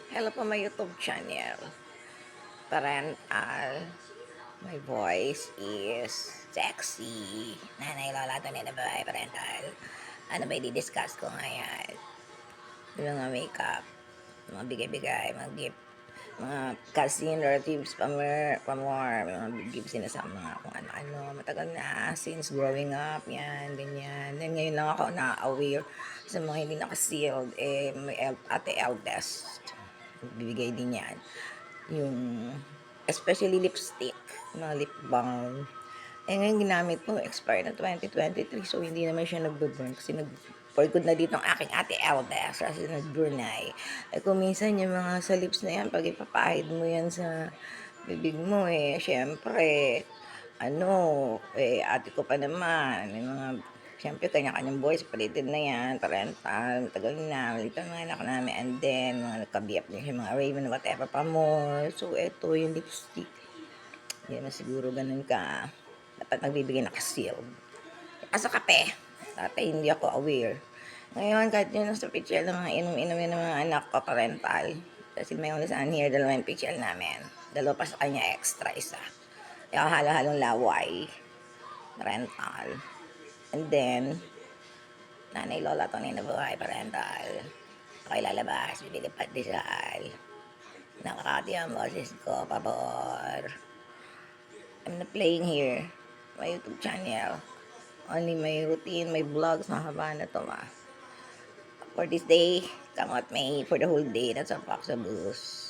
Hello po, my YouTube channel. Parental. My voice is sexy. Nanay, lola, ito na ba parental? Ano ba i-discuss ko ngayon? Yung mga makeup, mga bigay-bigay, mga gift, mga cousin, relatives, pamor, mga gifts sila sa mga kung ano-ano. Matagal na, since growing up, yan, ganyan. Then ngayon lang ako na-aware sa mga hindi nakasealed, may ate eldest. Bibigay din yan. Yung, especially lipstick, mga lip balm. Ngayon ginamit ko, expired na 2023, so hindi naman siya nagbe-burn kasi for good na dito ang aking ate eldest kasi nag-Brunei. Kung minsan yung mga sa lips na yan, pag ipapahid mo yan sa bibig mo syempre, ate ko pa naman, may mga, syempre kanya-kanyang boys, palitin na yan, parental, matagal na, malito mga anak namin, and then, mga nagkabiyap din siya, mga Raven, whatever pa more. So, eto yung lipstick. Hindi na siguro ganun ka, dapat nagbibigay naka-sealed. Sa kape, dati hindi ako aware. Ngayon, kahit yun sa picture ng mga inom-inom ng mga anak ko, parental. Kasi may only saan here, dalawang picture namin. Dalawa pa sa kanya, extra isa. Yung halo-halong laway, parental. And then, nanay, lola, tunay na buhay, parental. Ako'y lalabas, bibili pandesal. Nakakati ang boses ko, pabor. I'm not playing here. My YouTube channel. Only my routine, my vlogs, mahaba na to ma. For this day, come out May for the whole day. That's a Fox Boost.